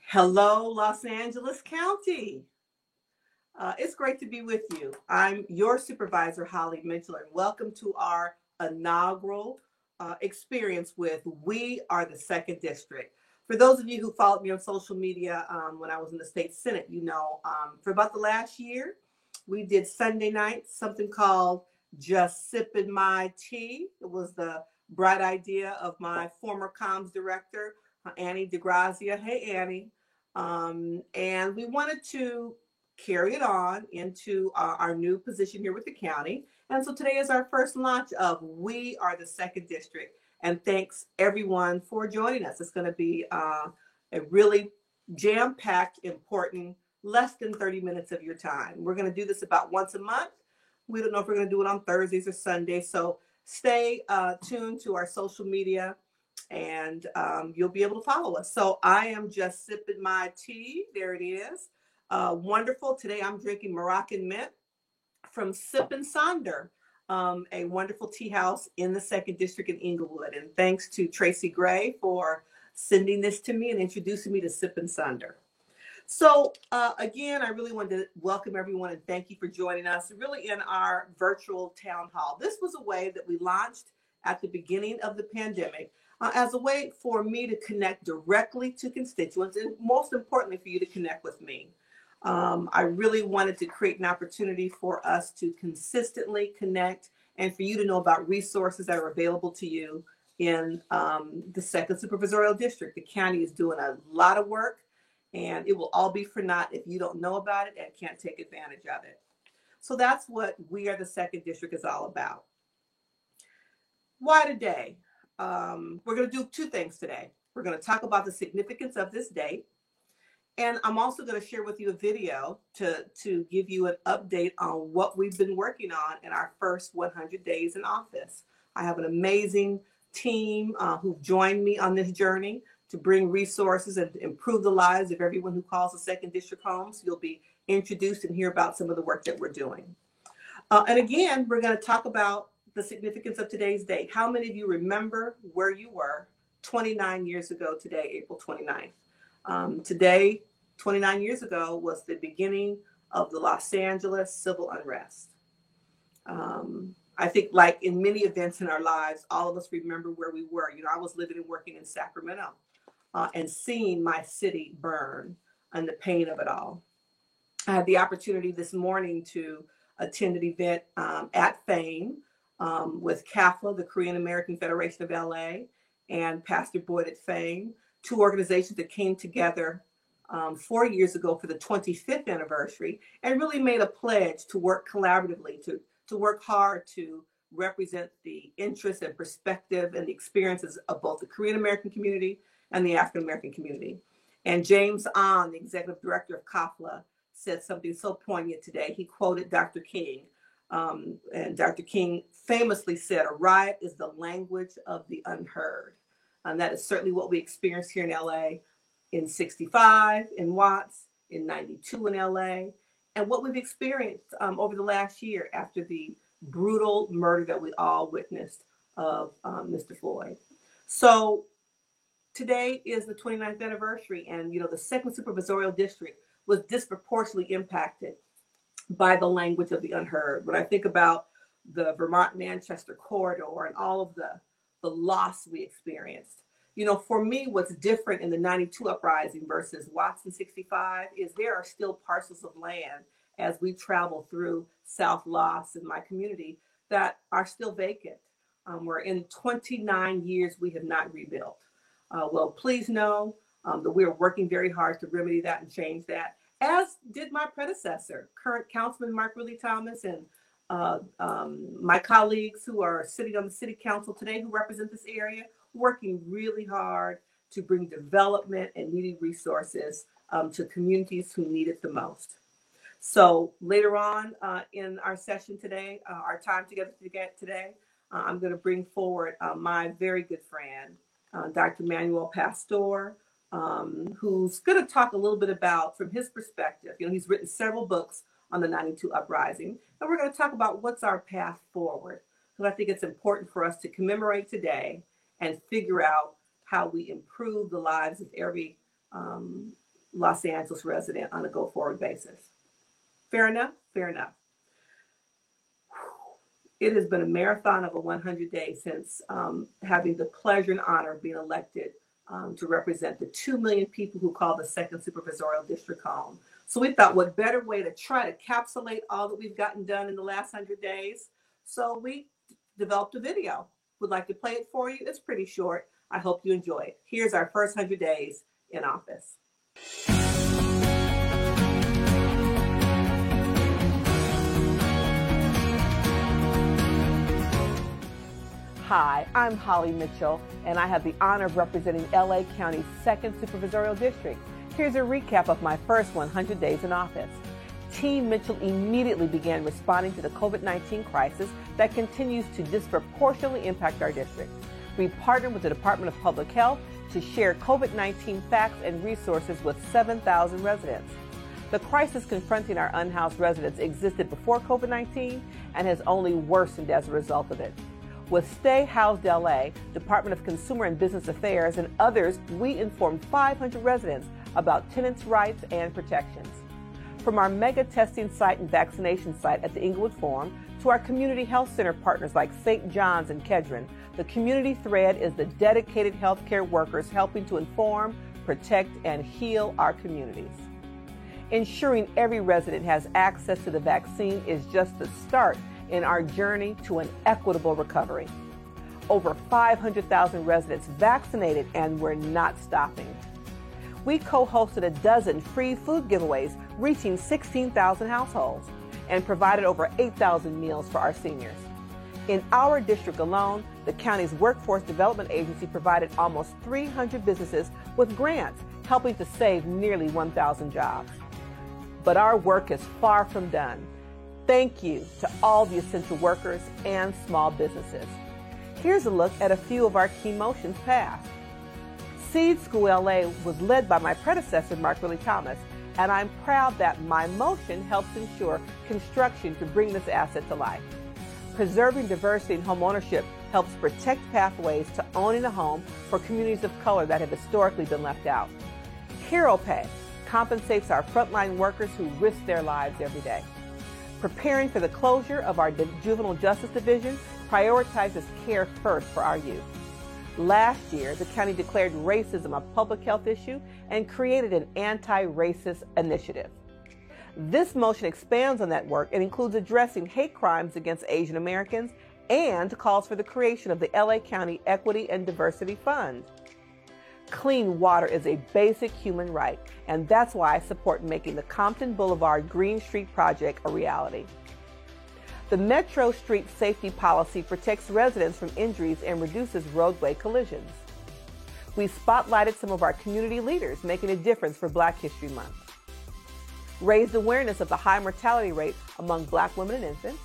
Hello, Los Angeles County. It's great to be with you. I'm your supervisor, Holly Mitchell, and welcome to our inaugural experience with We Are the Second District. For those of you who followed me on social media when I was in the state Senate, for about the last year, we did Sunday night, something called Just Sipping My Tea. It was the bright idea of my former comms director, Annie DeGrazia. Hey, Annie. And we wanted to carry it on into our new position here with the county. And so today is our first launch of We Are the Second District. And thanks everyone for joining us. It's going to be a really jam-packed, important, less than 30 minutes of your time. We're going to do this about once a month. We don't know if we're going to do it on Thursdays or Sundays. So stay tuned to our social media and you'll be able to follow us. So I am just sipping my tea. There it is. Wonderful. Today I'm drinking Moroccan mint from Sip and Sonder, a wonderful tea house in the second district in Inglewood. And thanks to Tracy Gray for sending this to me and introducing me to Sip and Sonder. So again, I really wanted to welcome everyone and thank you for joining us really in our virtual town hall. This was a way that we launched at the beginning of the pandemic as a way for me to connect directly to constituents and most importantly for you to connect with me. I really wanted to create an opportunity for us to consistently connect and for you to know about resources that are available to you in the second supervisorial district. The county is doing a lot of work and it will all be for naught if you don't know about it and can't take advantage of it. So that's what We Are the Second District is all about. Why today? We're going to do two things today. We're going to talk about the significance of this date. And I'm also going to share with you a video to give you an update on what we've been working on in our first 100 days in office. I have an amazing team who've joined me on this journey to bring resources and improve the lives of everyone who calls the second district home. So you'll be introduced and hear about some of the work that we're doing. And again, we're going to talk about the significance of today's date. How many of you remember where you were 29 years ago today, April 29th? Today, 29 years ago, was the beginning of the Los Angeles civil unrest. I think like in many events in our lives, all of us remember where we were. I was living and working in Sacramento and seeing my city burn and the pain of it all. I had the opportunity this morning to attend an event at FAME with CAFLA, the Korean American Federation of LA, and Pastor Boyd at FAME, two organizations that came together 4 years ago for the 25th anniversary and really made a pledge to work collaboratively, to work hard to represent the interests and perspective and the experiences of both the Korean American community and the African American community. And James Ahn, the executive director of CAFLA, said something so poignant today. He quoted Dr. King. And Dr. King famously said, "A riot is the language of the unheard." And that is certainly what we experienced here in LA in 65 in Watts, in 92 in LA, and what we've experienced over the last year after the brutal murder that we all witnessed of Mr. Floyd. So today is the 29th anniversary, and the second supervisorial district was disproportionately impacted by the language of the unheard. When I think about the Vermont-Manchester corridor and all of the loss we experienced, for me, what's different in the 92 uprising versus Watts in 65 is there are still parcels of land as we travel through South Los in my community that are still vacant. Where in 29 years, we have not rebuilt. Well, please know that we are working very hard to remedy that and change that, as did my predecessor, current Councilman Mark Ridley Thomas, and my colleagues who are sitting on the city council today who represent this area, working really hard to bring development and needed resources to communities who need it the most. So later on in our session today, our time together today, I'm going to bring forward my very good friend, Dr. Manuel Pastor, who's going to talk a little bit about, from his perspective, he's written several books on the 92 Uprising, and we're going to talk about what's our path forward. Because I think it's important for us to commemorate today and figure out how we improve the lives of every Los Angeles resident on a go-forward basis. Fair enough? Fair enough. It has been a marathon of a 100 days since having the pleasure and honor of being elected to represent the 2 million people who call the 2nd Supervisorial District home. So we thought, what better way to try to encapsulate all that we've gotten done in the last 100 days? So we developed a video. Would like to play it for you. It's pretty short. I hope you enjoy it. Here's our first 100 days in office. Hi, I'm Holly Mitchell, and I have the honor of representing LA County's 2nd Supervisorial District. Here's a recap of my first 100 days in office. Team Mitchell immediately began responding to the COVID-19 crisis that continues to disproportionately impact our district. We partnered with the Department of Public Health to share COVID-19 facts and resources with 7,000 residents. The crisis confronting our unhoused residents existed before COVID-19 and has only worsened as a result of it. With Stay Housed LA, Department of Consumer and Business Affairs, and others, we informed 500 residents about tenants' rights and protections. From our mega testing site and vaccination site at the Inglewood Forum to our community health center partners like St. John's and Kedron, the community thread is the dedicated healthcare workers helping to inform, protect, and heal our communities. Ensuring every resident has access to the vaccine is just the start in our journey to an equitable recovery. Over 500,000 residents vaccinated, and we're not stopping. We co-hosted a dozen free food giveaways reaching 16,000 households and provided over 8,000 meals for our seniors. In our district alone, the county's Workforce Development Agency provided almost 300 businesses with grants, helping to save nearly 1,000 jobs. But our work is far from done. Thank you to all the essential workers and small businesses. Here's a look at a few of our key motions passed. Seed School LA was led by my predecessor, Mark Riley Thomas, and I'm proud that my motion helps ensure construction to bring this asset to life. Preserving diversity in home ownership helps protect pathways to owning a home for communities of color that have historically been left out. Hero Pay compensates our frontline workers who risk their lives every day. Preparing for the closure of our Juvenile Justice Division prioritizes care first for our youth. Last year, the county declared racism a public health issue and created an anti-racist initiative. This motion expands on that work and includes addressing hate crimes against Asian Americans and calls for the creation of the LA County Equity and Diversity Fund. Clean water is a basic human right, and that's why I support making the Compton Boulevard Green Street project a reality. The Metro Street Safety Policy protects residents from injuries and reduces roadway collisions. We spotlighted some of our community leaders making a difference for Black History Month. Raised awareness of the high mortality rate among Black women and infants,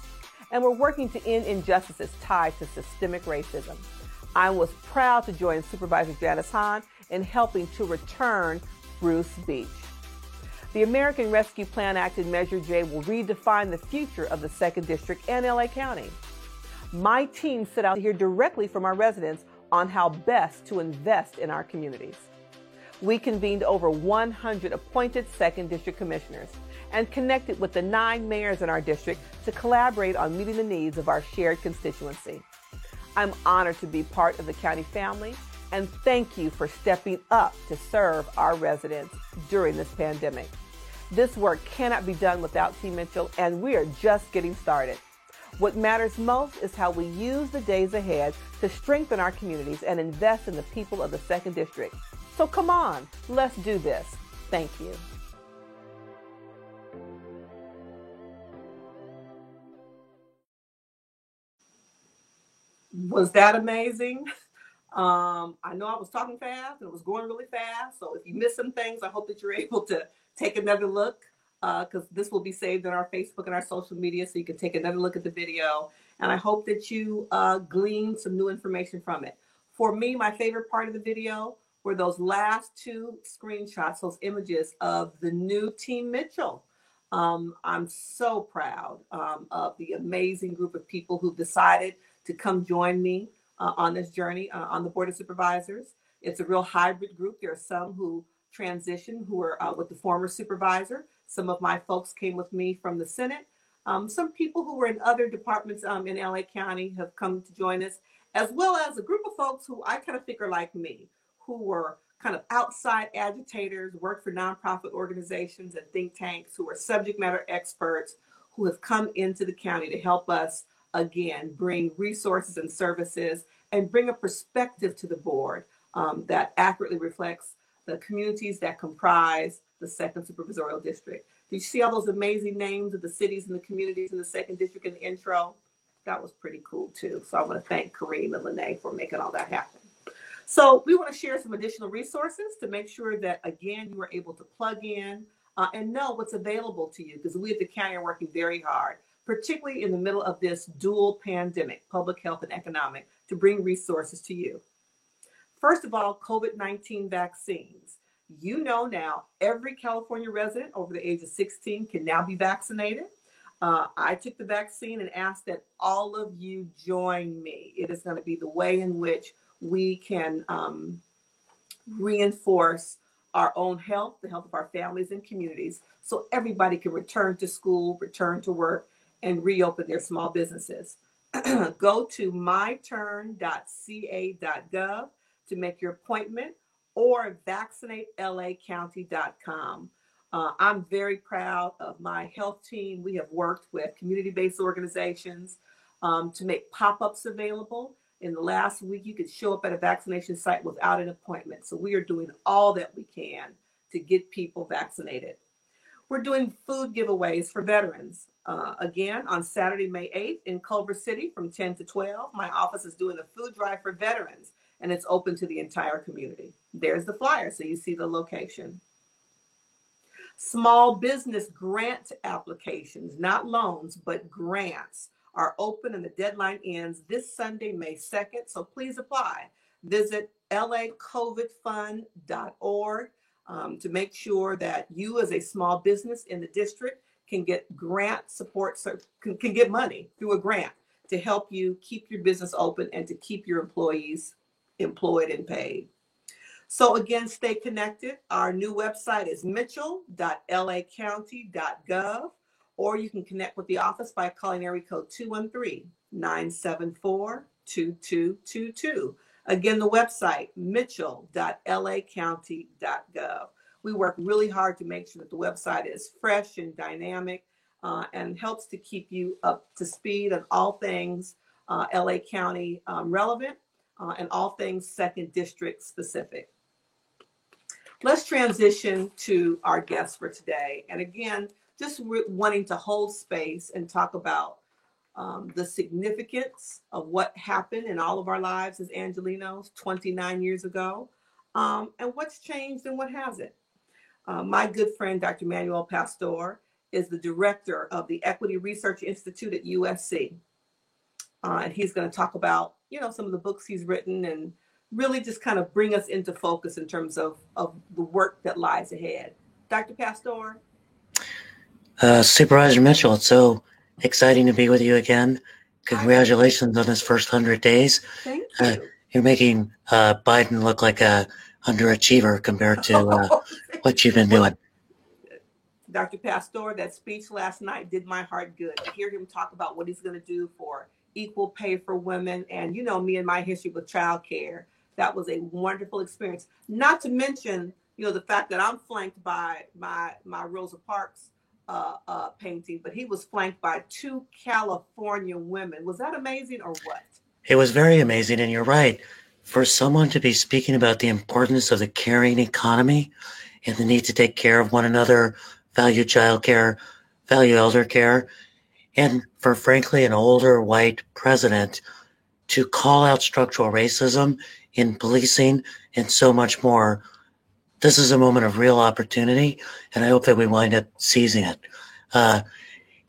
and we're working to end injustices tied to systemic racism. I was proud to join Supervisor Janice Hahn in helping to return Bruce Beach. The American Rescue Plan Act and Measure J will redefine the future of the 2nd District and LA County. My team set out to hear directly from our residents on how best to invest in our communities. We convened over 100 appointed 2nd District commissioners and connected with the 9 mayors in our district to collaborate on meeting the needs of our shared constituency. I'm honored to be part of the county family, and thank you for stepping up to serve our residents during this pandemic. This work cannot be done without Team Mitchell, and we are just getting started. What matters most is how we use the days ahead to strengthen our communities and invest in the people of the 2nd District. So come on, let's do this. Thank you. Was that amazing? I know I was talking fast and it was going really fast. So if you missed some things, I hope that you're able to take another look because this will be saved on our Facebook and our social media, so you can take another look at the video. And I hope that you glean some new information from it. For me, my favorite part of the video were those last two screenshots, those images of the new Team Mitchell. I'm so proud of the amazing group of people who've decided to come join me on this journey on the Board of Supervisors. It's a real hybrid group. There are some who transitioned who are with the former supervisor. Some of my folks came with me from the Senate. Some people who were in other departments in LA County have come to join us, as well as a group of folks who I kind of think are like me, who were kind of outside agitators, worked for nonprofit organizations and think tanks, who are subject matter experts, who have come into the county to help us, again, bring resources and services and bring a perspective to the board that accurately reflects the communities that comprise the 2nd Supervisorial District. Did you see all those amazing names of the cities and the communities in the 2nd District in the intro? That was pretty cool too. So I want to thank Kareem and Lene for making all that happen. So we want to share some additional resources to make sure that, again, you are able to plug in and know what's available to you, because we at the county are working very hard, particularly in the middle of this dual pandemic, public health and economic, to bring resources to you. First of all, COVID-19 vaccines. You know now every California resident over the age of 16 can now be vaccinated. I took the vaccine and asked that all of you join me. It is going to be the way in which we can reinforce our own health, the health of our families and communities, so everybody can return to school, return to work, and reopen their small businesses. Go to myturn.ca.gov to make your appointment, or vaccinatelacounty.com. I'm very proud of my health team. We have worked with community-based organizations to make pop-ups available. In the last week, you could show up at a vaccination site without an appointment. So we are doing all that we can to get people vaccinated. We're doing food giveaways for veterans. Again, on Saturday, May 8th in Culver City from 10 to 12, my office is doing a food drive for veterans, and it's open to the entire community. There's the flyer, so you see the location. Small business grant applications, not loans, but grants, are open, and the deadline ends this Sunday, May 2nd, so please apply. Visit lacovidfund.org to make sure that you as a small business in the district can get grant support, can get money through a grant to help you keep your business open and to keep your employees employed and paid. So again, stay connected. Our new website is mitchell.lacounty.gov, or you can connect with the office by calling area code 213-974-2222. Again, the website, mitchell.lacounty.gov. We work really hard to make sure that the website is fresh and dynamic and helps to keep you up to speed on all things LA County relevant and all things 2nd District specific. Let's transition to our guest for today. And again, just wanting to hold space and talk about the significance of what happened in all of our lives as Angelenos 29 years ago, and what's changed and what hasn't. My good friend, Dr. Manuel Pastor, is the director of the Equity Research Institute at USC. And he's going to talk about, some of the books he's written and really just kind of bring us into focus in terms of the work that lies ahead. Dr. Pastor? Supervisor Mitchell, it's so exciting to be with you again. Congratulations on his first 100 days. Thank you. You're making Biden look like a underachiever compared to what you've been doing. Dr. Pastor, that speech last night did my heart good. To hear him talk about what he's going to do for equal pay for women, and me and my history with childcare, that was a wonderful experience. Not to mention, the fact that I'm flanked by my Rosa Parks painting, but he was flanked by 2 California women. Was that amazing or what? It was very amazing, and you're right. For someone to be speaking about the importance of the caring economy and the need to take care of one another, value childcare, value elder care, and for, frankly, an older white president to call out structural racism in policing and so much more, This is a moment of real opportunity, and I hope that we wind up seizing it.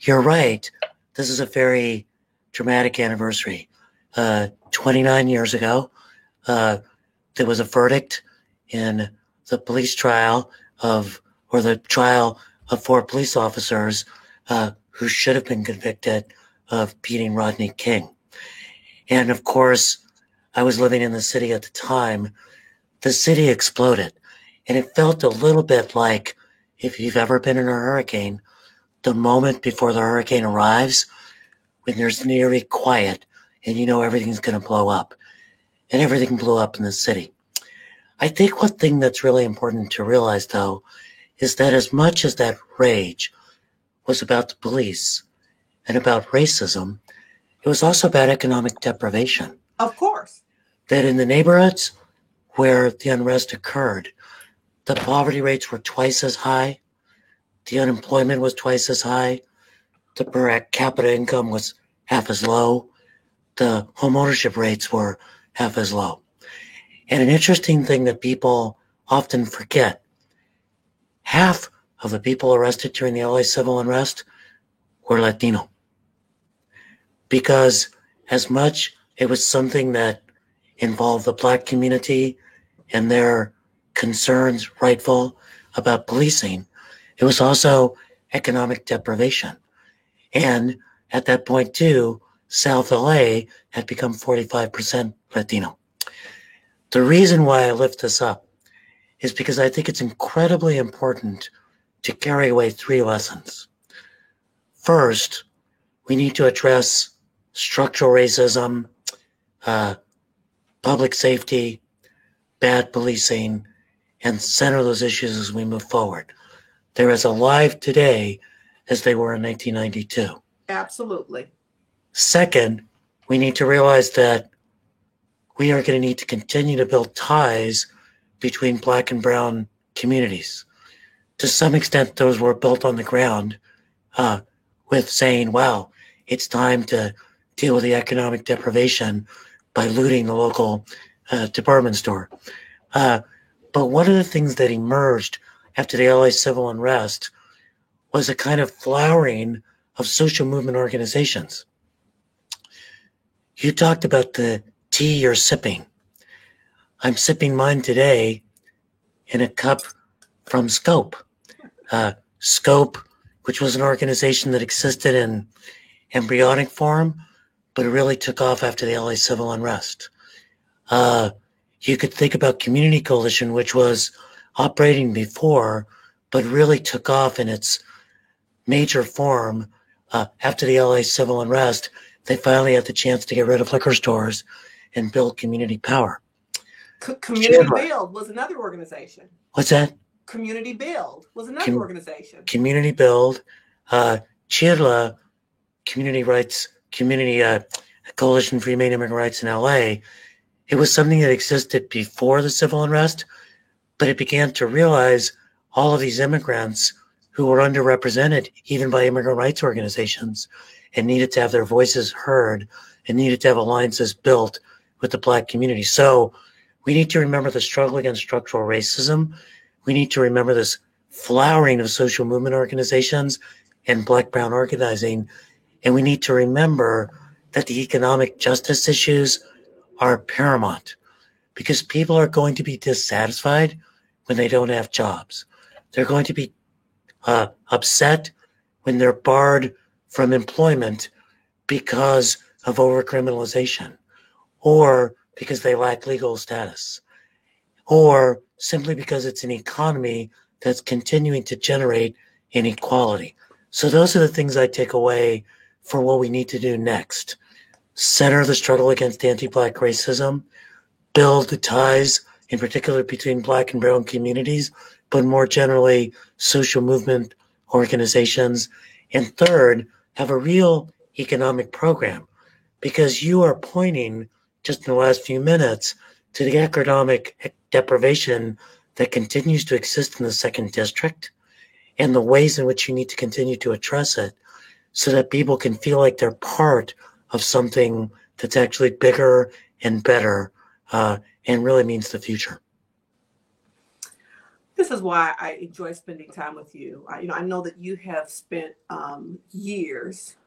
You're right. This is a very dramatic anniversary. 29 years ago, there was a verdict in the police trial the trial of 4 police officers who should have been convicted of beating Rodney King. And of course, I was living in the city at the time. The city exploded. And it felt a little bit like, if you've ever been in a hurricane, the moment before the hurricane arrives, when there's an eerie quiet and you know everything's going to blow up. And everything blew up in the city. I think one thing that's really important to realize, though, is that as much as that rage was about the police and about racism, it was also about economic deprivation. Of course. That in the neighborhoods where the unrest occurred, the poverty rates were twice as high, the unemployment was twice as high, the per capita income was half as low, the home ownership rates were half as low. And an interesting thing that people often forget, half of the people arrested during the LA civil unrest were Latino. Because as much it was something that involved the Black community and their concerns, rightful, about policing, it was also economic deprivation. And at that point, too, South LA had become 45% Latino. The reason why I lift this up is because I think it's incredibly important to carry away 3 lessons. First, we need to address structural racism, public safety, bad policing, and center those issues as we move forward. They're as alive today as they were in 1992. Absolutely. Second, we need to realize that we are going to need to continue to build ties between Black and brown communities. To some extent, those were built on the ground with saying, wow, it's time to deal with the economic deprivation by looting the local department store. But one of the things that emerged after the LA civil unrest was a kind of flowering of social movement organizations. You talked about the tea you're sipping. I'm sipping mine today in a cup from Scope. Scope, which was an organization that existed in embryonic form, but it really took off after the LA civil unrest. You could think about Community Coalition, which was operating before, but really took off in its major form after the LA civil unrest. They finally had the chance to get rid of liquor stores and build community power. Community Build was another organization. What's that? Community Build was another organization. Community Build, CHIRLA, Community Coalition for Humane Immigrant Rights in LA. It was something that existed before the civil unrest, but it began to realize all of these immigrants who were underrepresented, even by immigrant rights organizations, and needed to have their voices heard and needed to have alliances built with the Black community. So we need to remember the struggle against structural racism. We need to remember this flowering of social movement organizations and Black-brown organizing. And we need to remember that the economic justice issues are paramount, because people are going to be dissatisfied when they don't have jobs. They're going to be upset when they're barred from employment because of overcriminalization, or because they lack legal status, or simply because it's an economy that's continuing to generate inequality. So those are the things I take away for what we need to do next. Center the struggle against anti-Black racism, build the ties, in particular between Black and brown communities, but more generally, social movement organizations. And third, have a real economic program, because you are pointing just in the last few minutes to the economic deprivation that continues to exist in the second district and the ways in which you need to continue to address it so that people can feel like they're part of something that's actually bigger and better and really means the future. This is why I enjoy spending time with you. I know that you have spent years,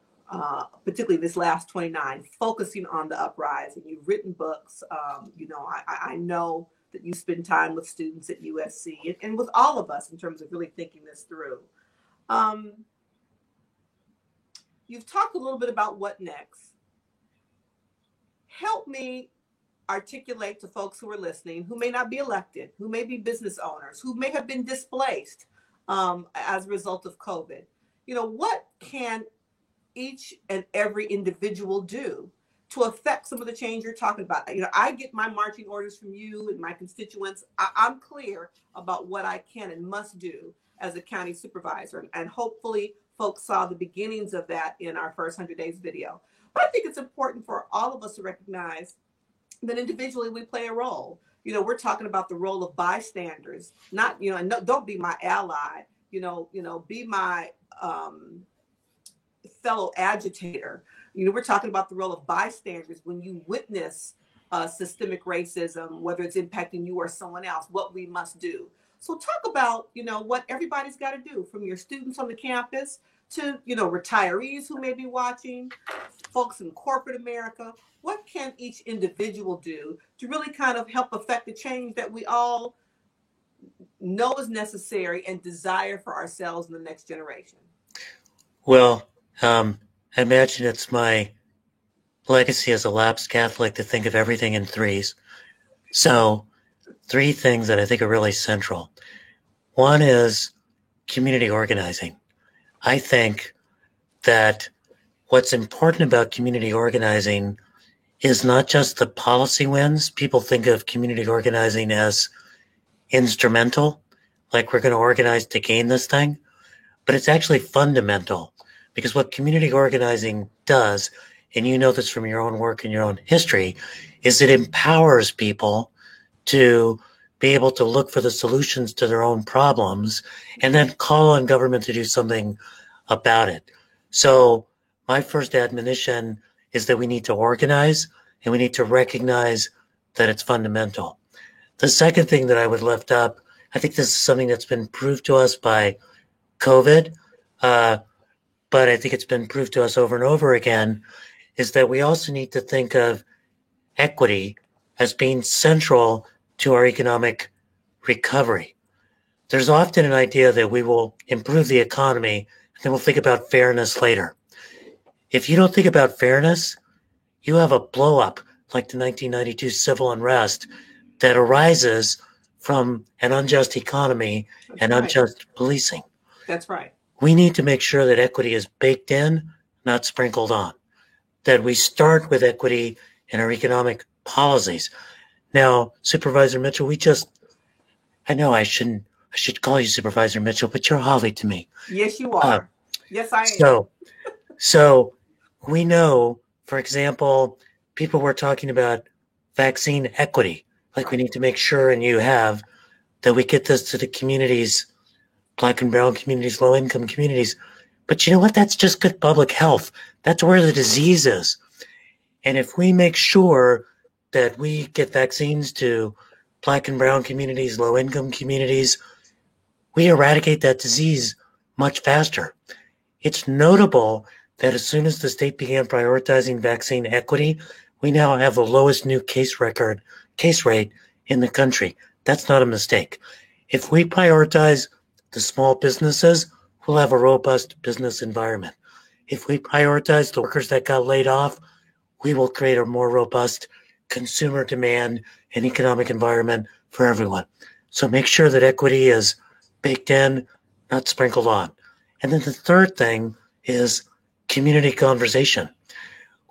particularly this last 29, focusing on the uprising. You've written books. I know that you spend time with students at USC and with all of us in terms of really thinking this through. You've talked a little bit about what next. Help me articulate to folks who are listening, who may not be elected, who may be business owners, who may have been displaced as a result of COVID. What can each and every individual do to affect some of the change you're talking about? I get my marching orders from you and my constituents. I'm clear about what I can and must do as a county supervisor. And hopefully folks saw the beginnings of that in our first 100 days video. But I think it's important for all of us to recognize that individually we play a role. We're talking about the role of bystanders, not, and no, don't be my ally, be my fellow agitator. We're talking about the role of bystanders when you witness systemic racism, whether it's impacting you or someone else, what we must do. So talk about, what everybody's got to do, from your students on the campus to, retirees who may be watching, folks in corporate America. What can each individual do to really kind of help affect the change that we all know is necessary and desire for ourselves in the next generation? Well, I imagine it's my legacy as a lapsed Catholic to think of everything in threes. So 3 things that I think are really central. One is community organizing. I think that what's important about community organizing is not just the policy wins. People think of community organizing as instrumental, like we're going to organize to gain this thing, but it's actually fundamental, because what community organizing does, and you know this from your own work and your own history, is it empowers people to be able to look for the solutions to their own problems and then call on government to do something about it. So my first admonition is that we need to organize and we need to recognize that it's fundamental. The second thing that I would lift up, I think this is something that's been proved to us by COVID, but I think it's been proved to us over and over again, is that we also need to think of equity as being central to our economic recovery. There's often an idea that we will improve the economy and then we'll think about fairness later. If you don't think about fairness, you have a blow up like the 1992 civil unrest that arises from an unjust economy and unjust policing. That's right. We need to make sure that equity is baked in, not sprinkled on, that we start with equity in our economic policies. Now, Supervisor Mitchell, I know I should call you Supervisor Mitchell, but you're Holly to me. Yes, you are. Yes, I am. So we know, for example, people were talking about vaccine equity. Like we need to make sure, and you have, that we get this to the communities, Black and brown communities, low income communities. But you know what? That's just good public health. That's where the disease is. And if we make sure that we get vaccines to Black and brown communities, low income communities, we eradicate that disease much faster. It's notable that as soon as the state began prioritizing vaccine equity, we now have the lowest new case rate in the country. That's not a mistake. If we prioritize the small businesses, we'll have a robust business environment. If we prioritize the workers that got laid off, we will create a more robust consumer demand and economic environment for everyone. So make sure that equity is baked in, not sprinkled on. And then the third thing is community conversation.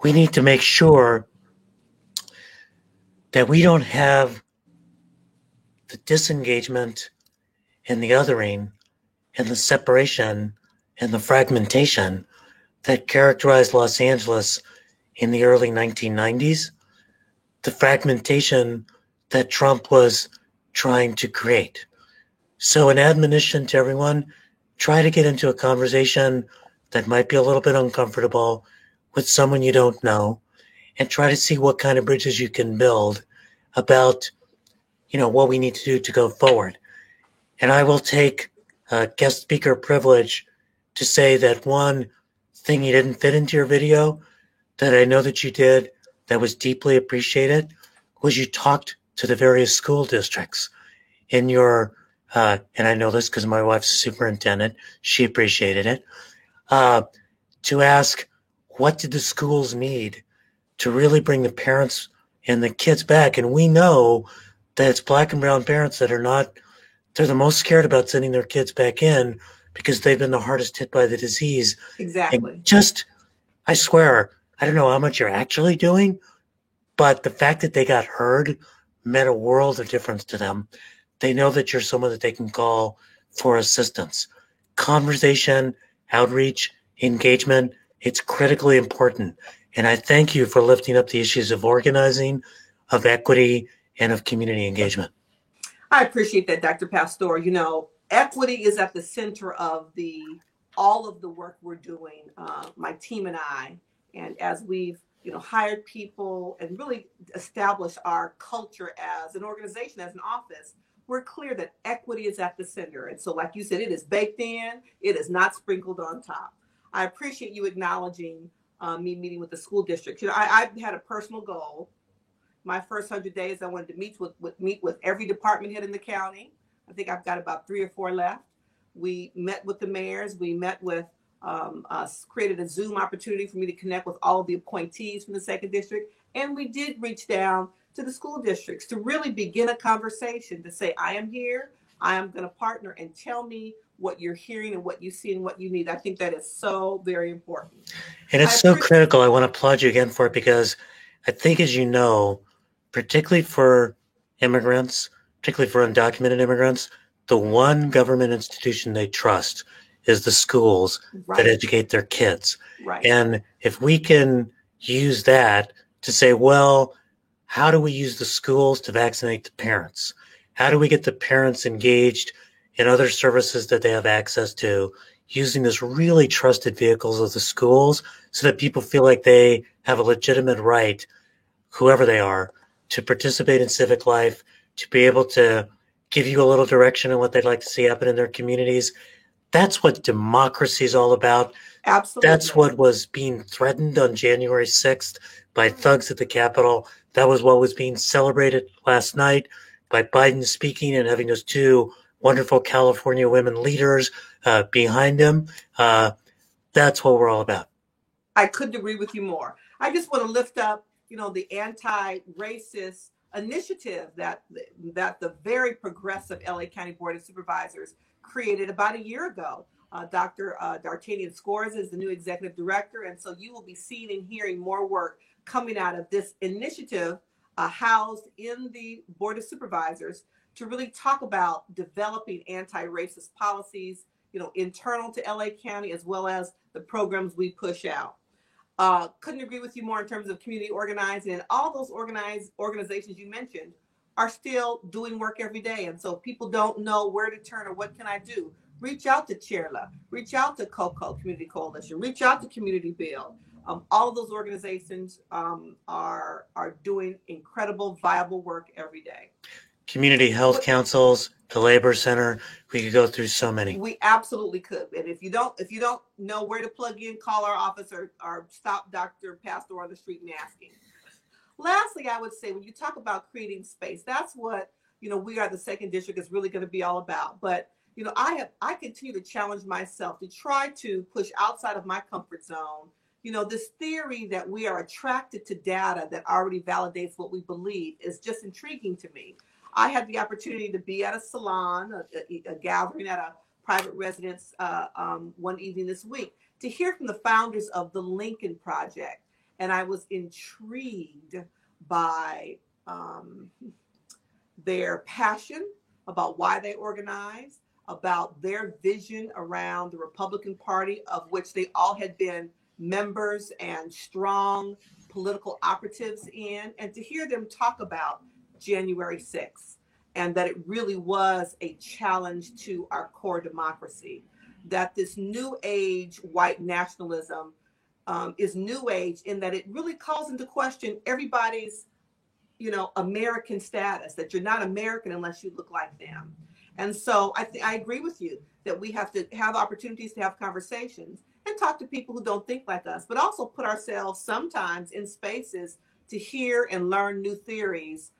We need to make sure that we don't have the disengagement and the othering and the separation and the fragmentation that characterized Los Angeles in the early 1990s, the fragmentation that Trump was trying to create. So an admonition to everyone, try to get into a conversation that might be a little bit uncomfortable with someone you don't know, and try to see what kind of bridges you can build about, what we need to do to go forward. And I will take guest speaker privilege to say that one thing you didn't fit into your video that I know that you did that was deeply appreciated was you talked to the various school districts in your, and I know this because my wife's a superintendent, she appreciated it, to ask what did the schools need to really bring the parents and the kids back. And we know that it's Black and brown parents that are not, they're the most scared about sending their kids back in because they've been the hardest hit by the disease. Exactly. And just, I swear, I don't know how much you're actually doing, but the fact that they got heard meant a world of difference to them. They know that you're someone that they can call for assistance. Conversation, outreach, engagement, it's critically important. And I thank you for lifting up the issues of organizing, of equity, and of community engagement. I appreciate that, Dr. Pastor. You know, equity is at the center of all of the work we're doing, my team and I. And as we've, hired people and really established our culture as an organization, as an office, we're clear that equity is at the center. And so, like you said, it is baked in, it is not sprinkled on top. I appreciate you acknowledging me meeting with the school district. I've had a personal goal. My first 100 days, I wanted to meet with every department head in the county. I think I've got about 3 or 4 left. We met with the mayors. We met with created a Zoom opportunity for me to connect with all of the appointees from the second district. And we did reach down to the school districts to really begin a conversation to say, I am here, I am going to partner, and tell me what you're hearing and what you see and what you need. I think that is so very important. And it's so critical. I want to applaud you again for it because I think, as you know, particularly for immigrants, particularly for undocumented immigrants, the one government institution they trust is the schools that educate their kids. Right. And if we can use that to say, well, how do we use the schools to vaccinate the parents? How do we get the parents engaged in other services that they have access to, using this really trusted vehicles of the schools so that people feel like they have a legitimate right, whoever they are, to participate in civic life, to be able to give you a little direction on what they'd like to see happen in their communities. That's what democracy is all about. Absolutely. That's what was being threatened on January 6th by thugs at the Capitol. That was what was being celebrated last night by Biden speaking and having those 2 wonderful California women leaders behind him. That's what we're all about. I couldn't agree with you more. I just want to lift up, the anti-racist initiative that the very progressive LA County Board of Supervisors created about a year ago. Dr. D'Artagnan Scores is the new executive director, and so you will be seeing and hearing more work coming out of this initiative housed in the Board of Supervisors to really talk about developing anti-racist policies, internal to LA County, as well as the programs we push out. Couldn't agree with you more in terms of community organizing, and all those organizations you mentioned are still doing work every day. And so if people don't know where to turn or what can I do, reach out to Chairla, reach out to COCO Community Coalition, reach out to Community Build. All of those organizations are doing incredible, viable work every day. Community health councils, the labor center, we could go through so many. We absolutely could. And if you don't know where to plug in, call our office or stop Dr. Pastor on the street and ask him. Lastly, I would say when you talk about creating space, that's what, we are the second district is really going to be all about. But, I continue to challenge myself to try to push outside of my comfort zone. This theory that we are attracted to data that already validates what we believe is just intriguing to me. I had the opportunity to be at a salon, a gathering at a private residence one evening this week to hear from the founders of the Lincoln Project. And I was intrigued by their passion about why they organize, about their vision around the Republican Party, of which they all had been members and strong political operatives in, and to hear them talk about January 6th, and that it really was a challenge to our core democracy, that this new age white nationalism is new age in that it really calls into question everybody's, American status, that you're not American unless you look like them. And so I agree with you that we have to have opportunities to have conversations and talk to people who don't think like us, but also put ourselves sometimes in spaces to hear and learn new theories.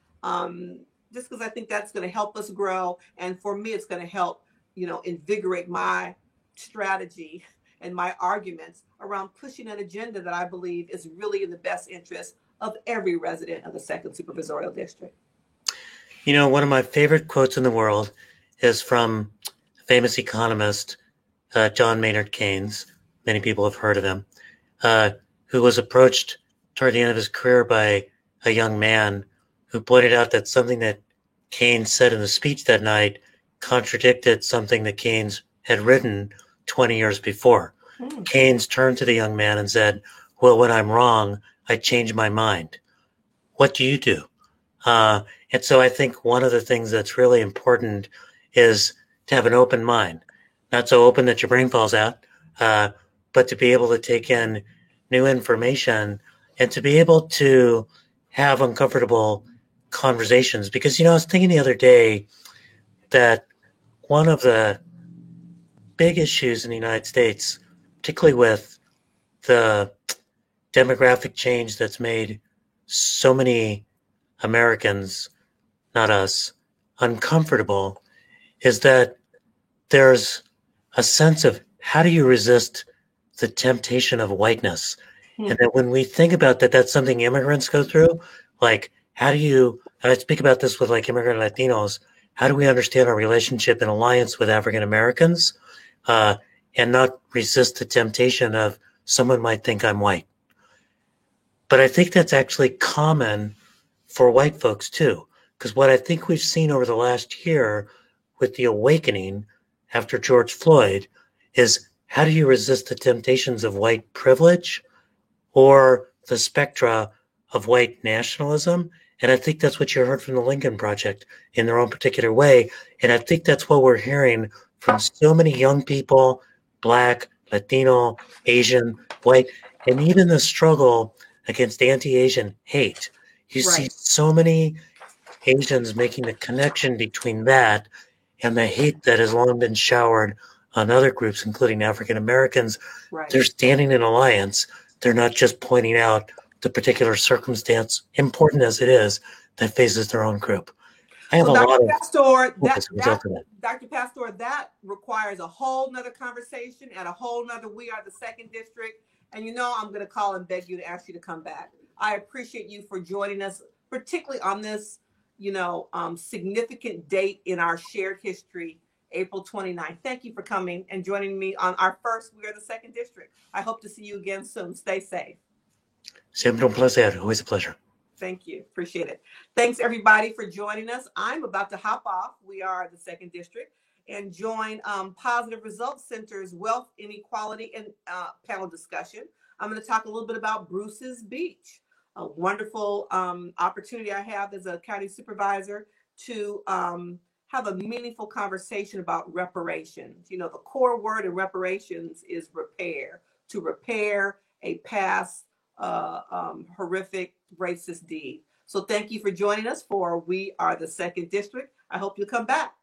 Just because I think that's going to help us grow. And for me, it's going to help, invigorate my strategy and my arguments around pushing an agenda that I believe is really in the best interest of every resident of the Second Supervisorial District. One of my favorite quotes in the world is from famous economist John Maynard Keynes. Many people have heard of him, who was approached toward the end of his career by a young man who pointed out that something that Keynes said in the speech that night contradicted something that Keynes had written 20 years before. Keynes turned to the young man and said, "Well, when I'm wrong, I change my mind. What do you do?" And so I think one of the things that's really important is to have an open mind, not so open that your brain falls out, but to be able to take in new information and to be able to have uncomfortable conversations. Because, I was thinking the other day that one of the big issues in the United States, particularly with the demographic change that's made so many Americans, not us, uncomfortable, is that there's a sense of how do you resist the temptation of whiteness? And that when we think about that, that's something immigrants go through. Like, how do you, and I speak about this with like immigrant Latinos, how do we understand our relationship and alliance with African Americans and not resist the temptation of someone might think I'm white? But I think that's actually common for white folks too, because what I think we've seen over the last year with the awakening after George Floyd is how do you resist the temptations of white privilege or the spectra of white nationalism? And I think that's what you heard from the Lincoln Project in their own particular way. And I think that's what we're hearing from so many young people, Black, Latino, Asian, white, and even the struggle against anti-Asian hate. You see so many Asians making the connection between that and the hate that has long been showered on other groups, including African Americans. They're standing in alliance. They're not just pointing out the particular circumstance, important as it is, that faces their own group. I have a lot of Dr. Pastor, that requires a whole nother conversation and a whole nother We Are the Second District. And I'm going to call and beg you to ask you to come back. I appreciate you for joining us, particularly on this, significant date in our shared history, April 29th. Thank you for coming and joining me on our first We Are the Second District. I hope to see you again soon. Stay safe. Siempre un placer. Always a pleasure. Thank you. Appreciate it. Thanks, everybody, for joining us. I'm about to hop off. We Are the Second District and join Positive Results Center's Wealth Inequality and panel discussion. I'm going to talk a little bit about Bruce's Beach, a wonderful opportunity I have as a county supervisor to have a meaningful conversation about reparations. The core word in reparations is repair, to repair a past horrific racist deed. So thank you for joining us for We Are the Second District. I hope you'll come back.